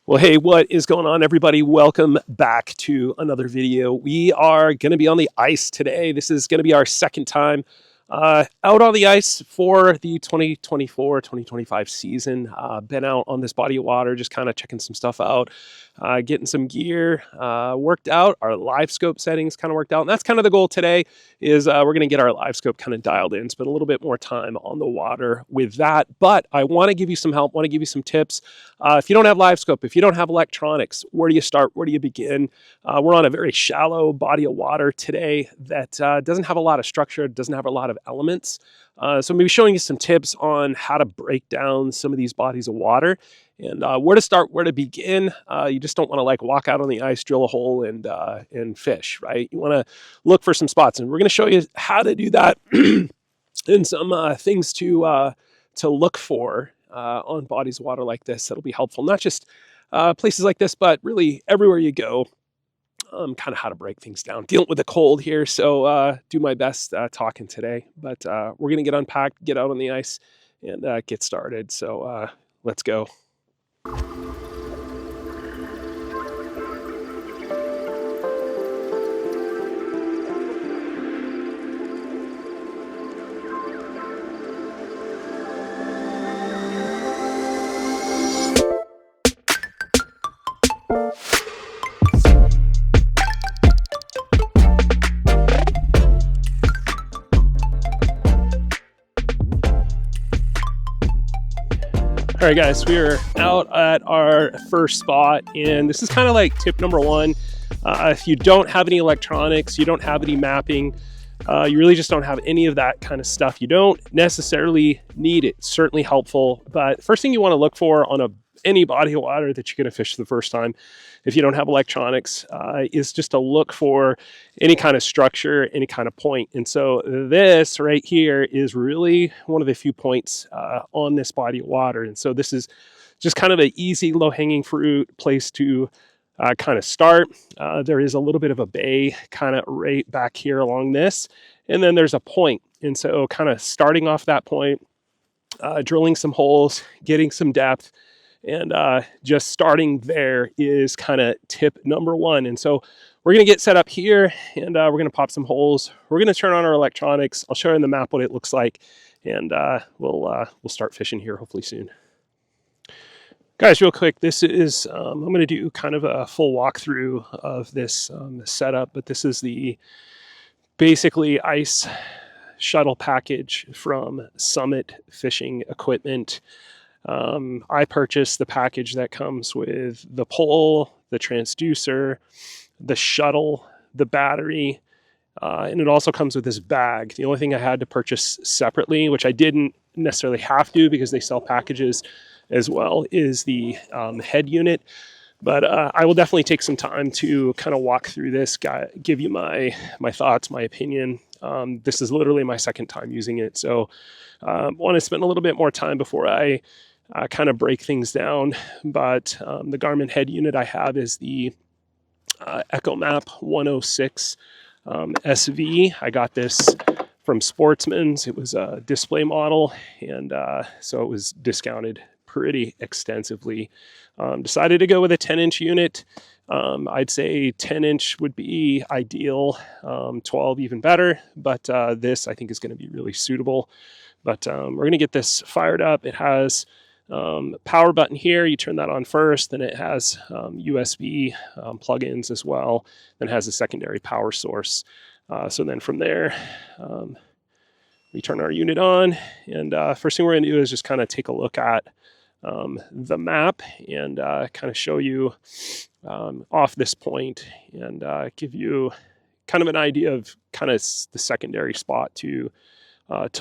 Well, hey, what is going on, everybody? Welcome back to another video. We are going to be on the ice today. This is going to be our second time out on the ice for the 2024-2025 season. Been out on this body of water, just kind of checking some stuff out, getting some gear worked out. Our Livescope settings kind of worked out. And that's kind of the goal today is we're going to get our Livescope kind of dialed in, spend a little bit more time on the water with that. But I want to give you some help, want to give you some tips. If you don't have Livescope, if you don't have electronics, where do you start? Where do you begin? We're on a very shallow body of water today that doesn't have a lot of structure, doesn't have a lot of elements. So maybe showing you some tips on how to break down some of these bodies of water and where to start, where to begin. You just don't want to like walk out on the ice, drill a hole and fish, right? You want to look for some spots, and we're going to show you how to do that and some things to look for on bodies of water like this. That'll be helpful, not just places like this, but really everywhere you go. Kind of how to break things down. Dealing with the cold here, so do my best talking today. But we're going to get unpacked, get out on the ice, and get started. So let's go. All right, guys, we are out at our first spot, and this is kind of like tip number one. If you don't have any electronics, you don't have any mapping, you really just don't have any of that kind of stuff. You don't necessarily need it. It's certainly helpful, but first thing you want to look for on any body of water that you're going to fish the first time, if you don't have electronics, is just to look for any kind of structure, any kind of point. And so this right here is really one of the few points on this body of water. And so this is just kind of an easy, low-hanging fruit place to kind of start. There is a little bit of a bay kind of right back here along this, and then there's a point. And so kind of starting off that point, drilling some holes, getting some depth, and just starting there is kind of tip number one. And so we're going to get set up here, and we're going to pop some holes. We're going to turn on our electronics. I'll show you in the map what it looks like, and we'll start fishing here hopefully soon. Guys, real quick, this is, I'm going to do kind of a full walkthrough of this setup, but this is the basically ice shuttle package from Summit Fishing Equipment. I purchased the package that comes with the pole, the transducer, the shuttle, the battery, and it also comes with this bag. The only thing I had to purchase separately, which I didn't necessarily have to because they sell packages as well, is the head unit. But I will definitely take some time to kind of walk through this, give you my thoughts, my opinion. This is literally my second time using it, so I want to spend a little bit more time before I kind of break things down. But the Garmin head unit I have is the Echomap 106 SV. I got this from Sportsman's. It was a display model, and so it was discounted pretty extensively. Decided to go with a 10-inch unit. I'd say 10-inch would be ideal, 12 even better, but this I think is going to be really suitable. But we're going to get this fired up. It has power button here. You turn that on first, then it has USB plugins as well, then it has a secondary power source. So then from there, we turn our unit on, and first thing we're going to do is just kind of take a look at the map and kind of show you off this point and give you kind of an idea of kind of the secondary spot to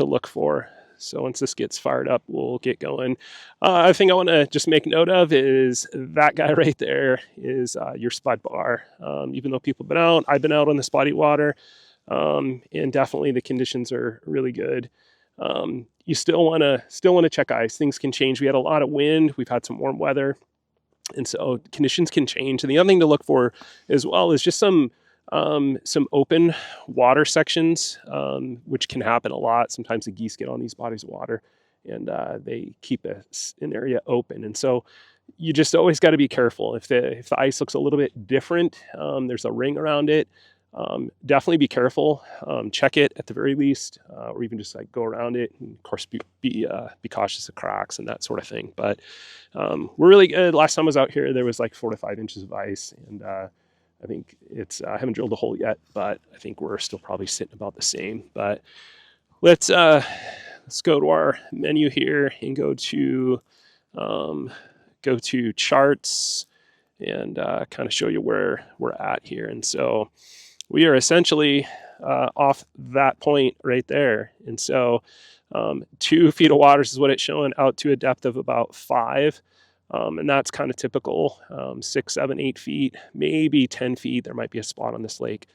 look for. So once this gets fired up, we'll get going. I think I want to just make note of is that guy right there is your spud bar. Even though people have been out, I've been out on this body water, and definitely the conditions are really good. You still want to check ice. Things can change. We had a lot of wind. We've had some warm weather, and so conditions can change. And the other thing to look for as well is just some open water sections, which can happen a lot. Sometimes the geese get on these bodies of water, and they keep an area open. And so you just always got to be careful. If the ice looks a little bit different, there's a ring around it. Definitely be careful. Check it at the very least, or even just like go around it. And of course, be cautious of cracks and that sort of thing. But we're really good. Last time I was out here, there was like 4 to 5 inches of ice, and I think it's I haven't drilled a hole yet, but I think we're still probably sitting about the same. But let's go to our menu here and go to charts and kind of show you where we're at here. And so we are essentially off that point right there. And so 2 feet of water is what it's showing out to a depth of about 5. And that's kind of typical, 6, 7, 8 feet, maybe 10 feet. There might be a spot on this lake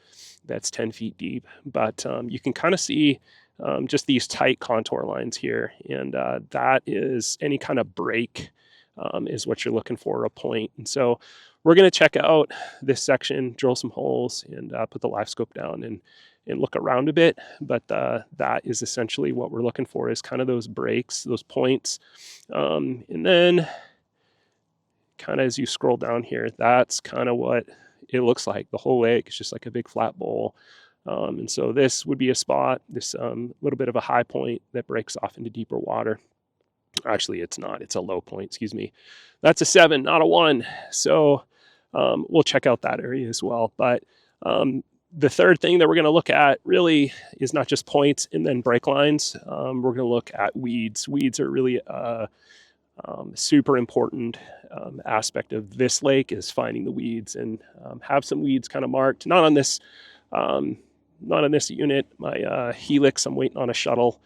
that's 10 feet deep, but you can kind of see just these tight contour lines here. And that is any kind of break is what you're looking for, a point. And so we're going to check out this section, drill some holes, and put the Livescope down and look around a bit. But that is essentially what we're looking for, is kind of those breaks, those points. And then kind of as you scroll down here, that's kind of what it looks like. The whole lake is just like a big flat bowl. And so this would be a spot, this little bit of a high point that breaks off into deeper water. Actually, it's not. It's a low point, excuse me. That's a 7, not a 1. So we'll check out that area as well. But the third thing that we're going to look at really is not just points and then break lines. We're going to look at weeds. Weeds are really super important aspect of this lake, is finding the weeds, and have some weeds kind of marked. Not on this unit. My Helix, I'm waiting on a shuttle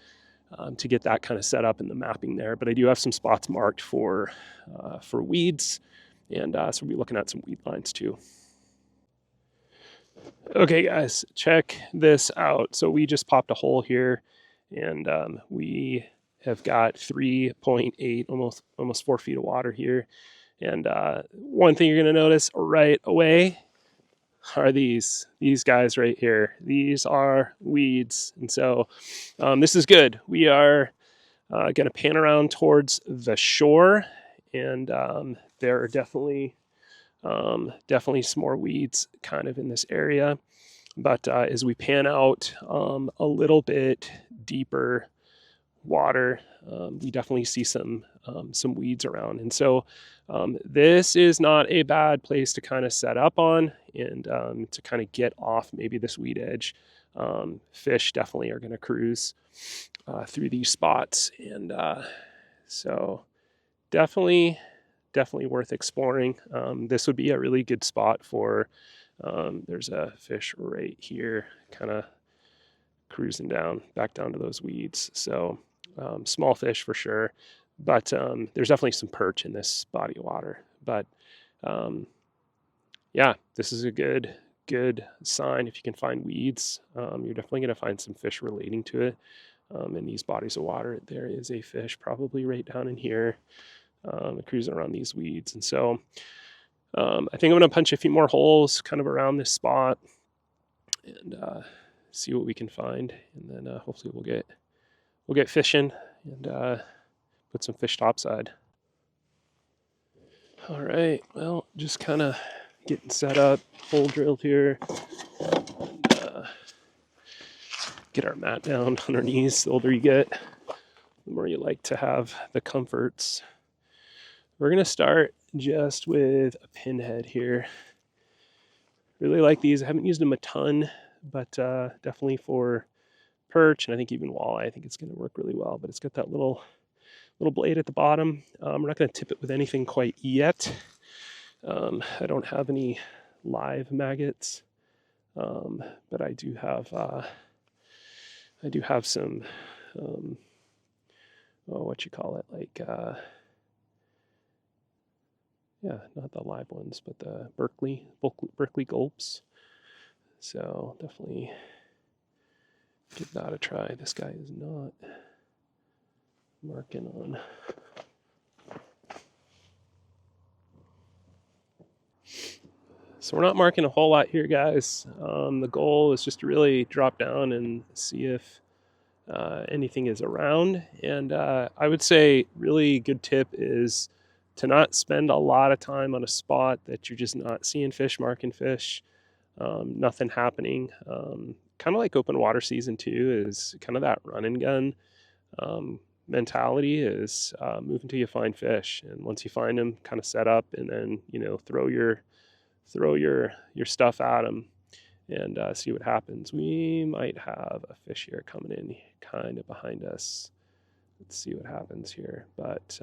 to get that kind of set up in the mapping there. But I do have some spots marked for weeds, and so we'll be looking at some weed lines too. Okay, guys, check this out. So we just popped a hole here, and we have got 3.8, almost 4 feet of water here. And one thing you're going to notice right away are these guys right here. These are weeds. And so this is good. We are going to pan around towards the shore, and there are definitely some more weeds kind of in this area. But as we pan out a little bit deeper water, we definitely see some weeds around. And so this is not a bad place to kind of set up on, and to kind of get off maybe this weed edge. Fish definitely are going to cruise through these spots, and so definitely worth exploring. This would be a really good spot for, there's a fish right here kind of cruising back down to those weeds. So small fish for sure, but there's definitely some perch in this body of water. But yeah, this is a good sign. If you can find weeds, you're definitely going to find some fish relating to it in these bodies of water. There is a fish probably right down in here cruising around these weeds. And so I think I'm going to punch a few more holes kind of around this spot and see what we can find, and then hopefully we'll get fishing and put some fish topside. All right, well, just kind of getting set up, hole drilled here, and get our mat down on our knees. The older you get, the more you like to have the comforts. We're going to start just with a pinhead here. Really like these. I haven't used them a ton, but definitely for perch, and I think even walleye, I think it's going to work really well. But it's got that little blade at the bottom. We're not going to tip it with anything quite yet. I don't have any live maggots, but I do have some what you call it, like yeah, not the live ones, but the Berkeley gulps. So definitely give that a try. This guy is not marking on. So we're not marking a whole lot here, guys. The goal is just to really drop down and see if anything is around. And I would say really good tip is to not spend a lot of time on a spot that you're just not seeing fish, marking fish, nothing happening. Kind of like open water season too, is kind of that run and gun mentality, is move until you find fish, and once you find them, kind of set up, and then throw your stuff at them and see what happens. We might have a fish here coming in kind of behind us. Let's see what happens here. But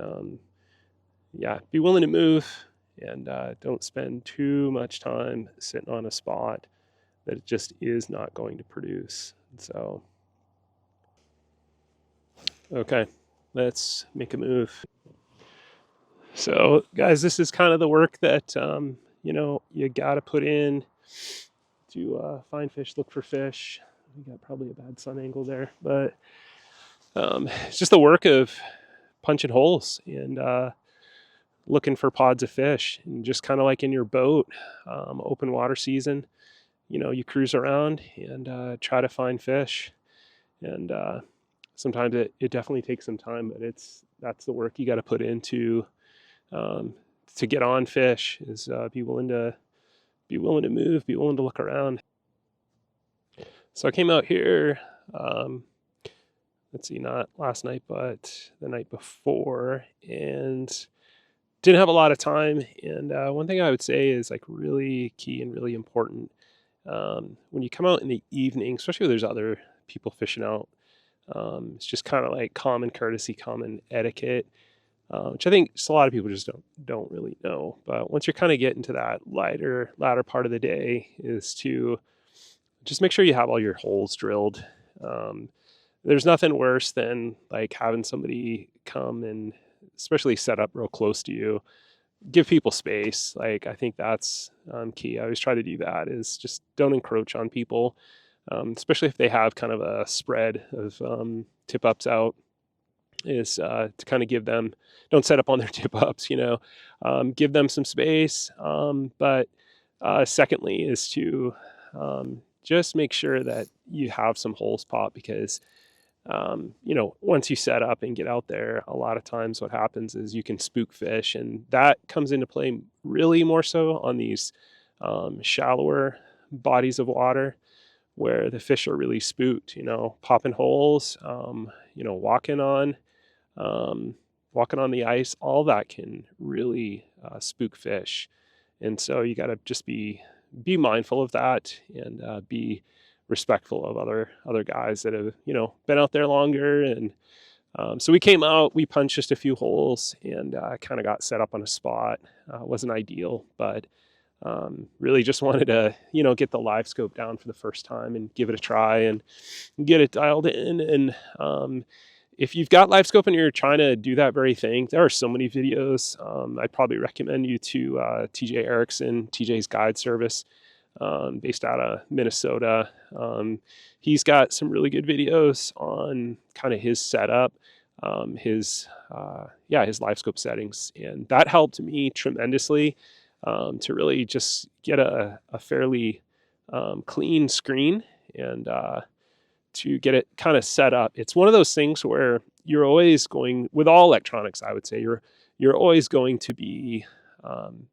yeah, be willing to move, and don't spend too much time sitting on a spot that it just is not going to produce. So, okay, let's make a move. So, guys, this is kind of the work that you got to put in to find fish, look for fish. We got probably a bad sun angle there, but it's just the work of punching holes and looking for pods of fish, and just kind of like in your boat, open water season, you cruise around and try to find fish. And sometimes it definitely takes some time, but that's the work you got to put into to get on fish, is be willing to move, be willing to look around. So I came out here, let's see, not last night, but the night before, and didn't have a lot of time. And one thing I would say is like really key and really important, when you come out in the evening, especially when there's other people fishing out, it's just kind of like common courtesy, common etiquette, which I think just a lot of people just don't really know. But once you're kind of getting to that latter part of the day, is to just make sure you have all your holes drilled. There's nothing worse than like having somebody come and especially set up real close to you. Give people space. Like, I think that's key. I always try to do that, is just don't encroach on people, especially if they have kind of a spread of tip ups out, is to kind of give them, don't set up on their tip ups, give them some space. But secondly is to just make sure that you have some holes popped, because once you set up and get out there, a lot of times what happens is you can spook fish, and that comes into play really more so on these shallower bodies of water, where the fish are really spooked, popping holes, walking on the ice. All that can really spook fish. And so you got to just be mindful of that, and be respectful of other guys that have been out there longer. And so we came out, we punched just a few holes, and kind of got set up on a spot. Wasn't ideal, but really just wanted to get the Livescope down for the first time and give it a try and get it dialed in. And if you've got Livescope and you're trying to do that very thing, there are so many videos. I'd probably recommend you to TJ Erickson, TJ's Guide Service, based out of Minnesota. He's got some really good videos on kind of his setup, his Livescope settings, and that helped me tremendously to really just get a fairly clean screen, and to get it kind of set up. It's one of those things where you're always going, with all electronics, I would say, you're always going to be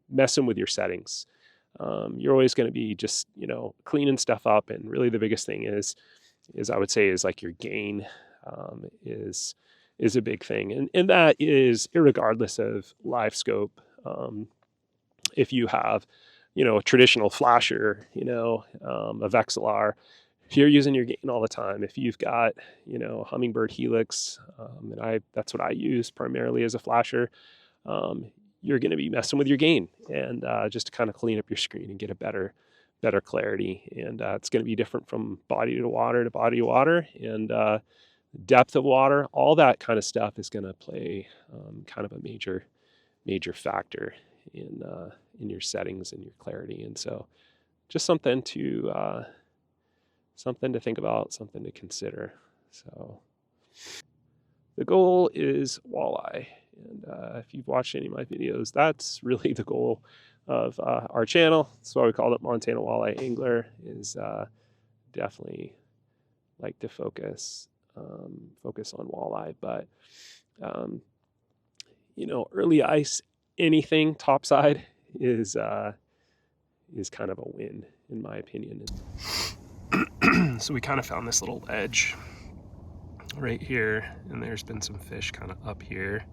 messing with your settings. You're always going to be just cleaning stuff up, and really the biggest thing is I would say is like your gain is a big thing, and that is irregardless of Livescope. If you have a traditional flasher, a Vexilar, if you're using your gain all the time, if you've got Humminbird Helix, and that's what I use primarily as a flasher, you're going to be messing with your gain, and just to kind of clean up your screen and get a better clarity. And it's going to be different from body to water to body to water, and depth of water. All that kind of stuff is going to play kind of a major factor in your settings and your clarity. And so just something to think about, something to consider. So the goal is walleye. And if you've watched any of my videos, that's really the goal of our channel. That's why we call it Montana Walleye Angler, is definitely like to focus on walleye. But, early ice anything topside is kind of a win, in my opinion. So we kind of found this little ledge right here, and there's been some fish kind of up here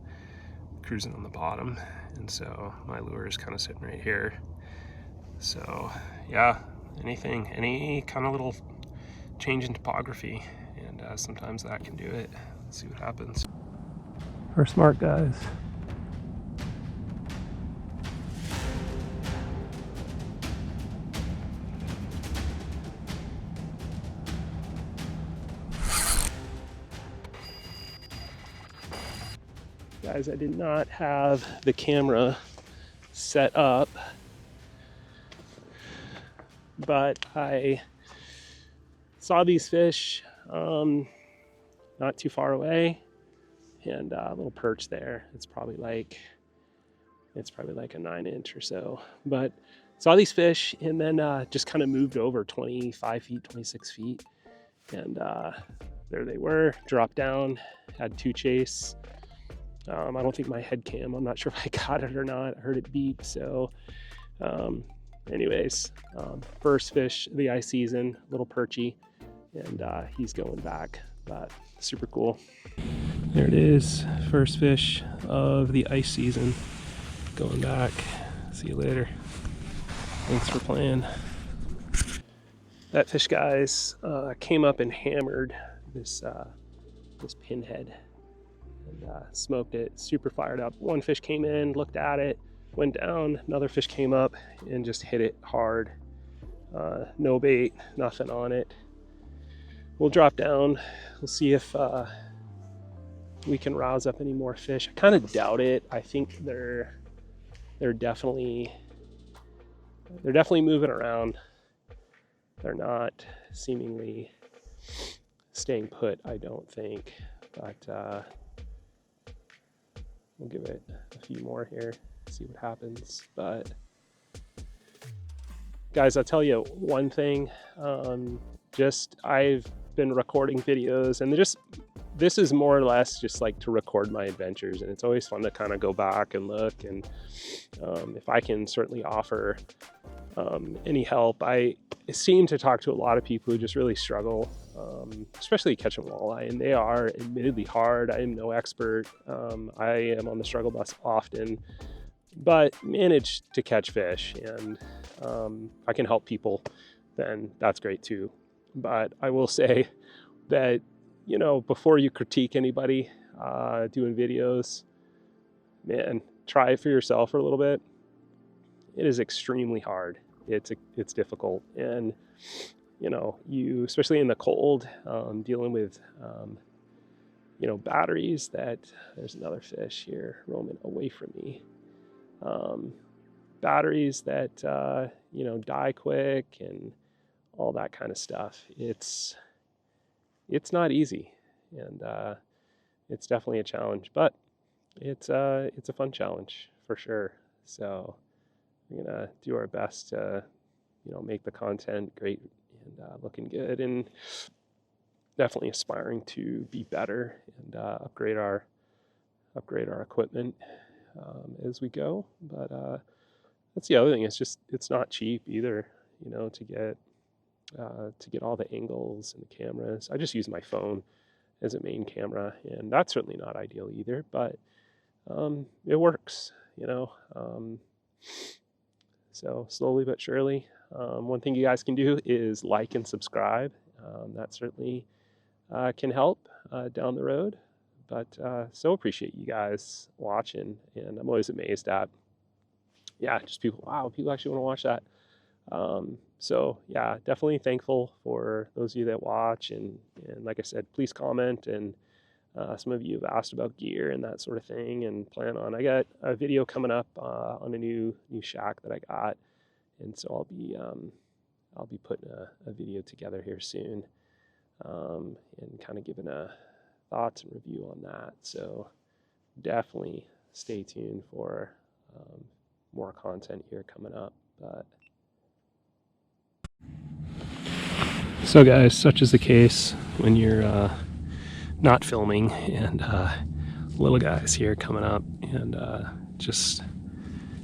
cruising on the bottom, and so my lure is kind of sitting right here. So yeah, any kind of little change in topography, and sometimes that can do it. Let's see what happens. We're smart guys. Guys, I did not have the camera set up, but I saw these fish not too far away, and a little perch there. It's probably like a 9-inch or so, but saw these fish and then just kind of moved over 25 feet, 26 feet, and there they were, dropped down, had 2 chase. I don't think my head cam, I'm not sure if I got it or not. I heard it beep. So anyways, first fish of the ice season, little perchy, and he's going back, but super cool. There it is, first fish of the ice season, going back. See you later. Thanks for playing. That fish, guys, came up and hammered this pinhead. And smoked it, super fired up. One fish came in, looked at it, went down. Another fish came up and just hit it hard. No bait, nothing on it. We'll drop down. We'll see if we can rouse up any more fish. I kind of doubt it. I think they're definitely moving around. They're not seemingly staying put, I don't think. But we'll give it a few more here, see what happens. But guys, I'll tell you one thing. I've been recording videos, and this is more or less just like to record my adventures, and it's always fun to kind of go back and look. And if I can certainly offer any help, I seem to talk to a lot of people who just really struggle, especially catching walleye, and they are admittedly hard. I am no expert. I am on the struggle bus often, but manage to catch fish, and I can help people, then that's great too. But I will say that, you know, before you critique anybody doing videos, man, try it for yourself for a little bit. It is extremely hard. It's difficult, and you know, you, especially in the cold, dealing with you know, batteries that, there's another fish here roaming away from me, batteries that you know, die quick and all that kind of stuff. It's not easy, and it's definitely a challenge, but it's a fun challenge for sure. So we're gonna do our best to, you know, make the content great and looking good, and definitely aspiring to be better and upgrade our equipment as we go. But that's the other thing. It's not cheap either, you know, to get all the angles and the cameras. I just use my phone as a main camera, and that's certainly not ideal either, but it works, you know. So slowly but surely. One thing you guys can do is like and subscribe. That certainly can help down the road. But so appreciate you guys watching, and I'm always amazed at, yeah, just people actually want to watch that. So yeah, definitely thankful for those of you that watch, and like I said, please comment. And some of you have asked about gear and that sort of thing, and plan on. I got a video coming up on a new shack that I got, and so I'll be putting a video together here soon, and kind of giving a thoughts and review on that. So definitely stay tuned for more content here coming up. But so guys, such is the case when you're not filming, and little guys here coming up, and just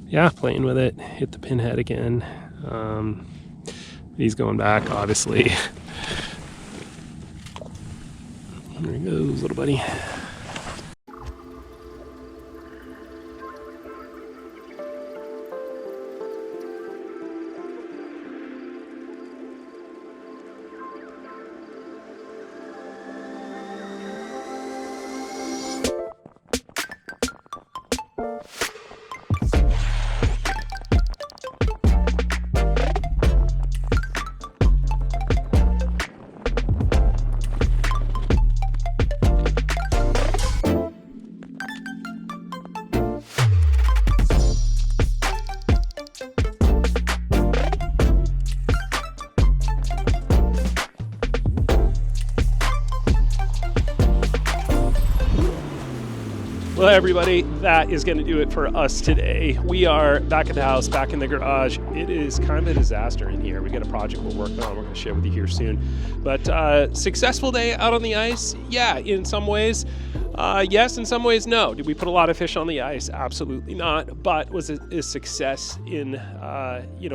yeah, playing with it. Hit the Pinhead again. He's going back, obviously. There he goes, little buddy. Well, everybody, that is going to do it for us today. We are back at the house, back in the garage. It is kind of a disaster in here. We got a project we're working on. We're going to share with you here soon. But successful day out on the ice? Yeah, in some ways. Yes, in some ways, no. Did we put a lot of fish on the ice? Absolutely not. But was it a success in,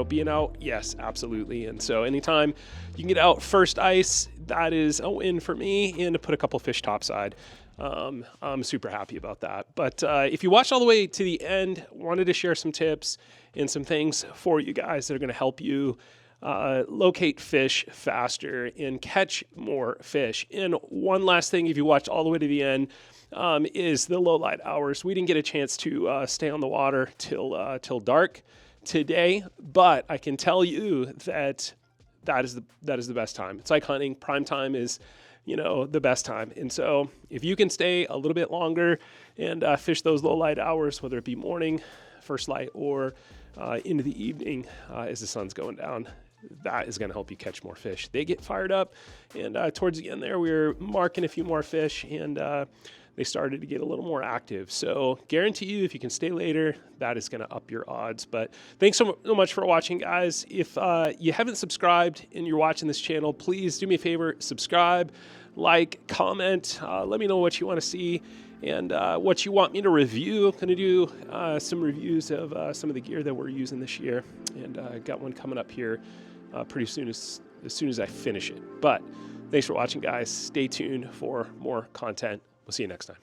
being out? Yes, absolutely. And so anytime you can get out first ice, that is a win for me, and to put a couple fish topside. I'm super happy about that. But if you watched all the way to the end, wanted to share some tips and some things for you guys that are going to help you locate fish faster and catch more fish. And one last thing, if you watched all the way to the end, is the low light hours. We didn't get a chance to stay on the water till dark today, but I can tell you that is the best time. It's like hunting. Prime time is the best time. And so if you can stay a little bit longer and fish those low light hours, whether it be morning, first light, or into the evening as the sun's going down, that is going to help you catch more fish. They get fired up, and towards the end there, we were marking a few more fish, and they started to get a little more active. So guarantee you, if you can stay later, that is going to up your odds. But thanks so much for watching, guys. If you haven't subscribed and you're watching this channel, please do me a favor, subscribe, like, comment, let me know what you want to see and what you want me to review. I'm going to do some reviews of some of the gear that we're using this year, and got one coming up here pretty soon as soon as I finish it. But thanks for watching, guys. Stay tuned for more content. We'll see you next time.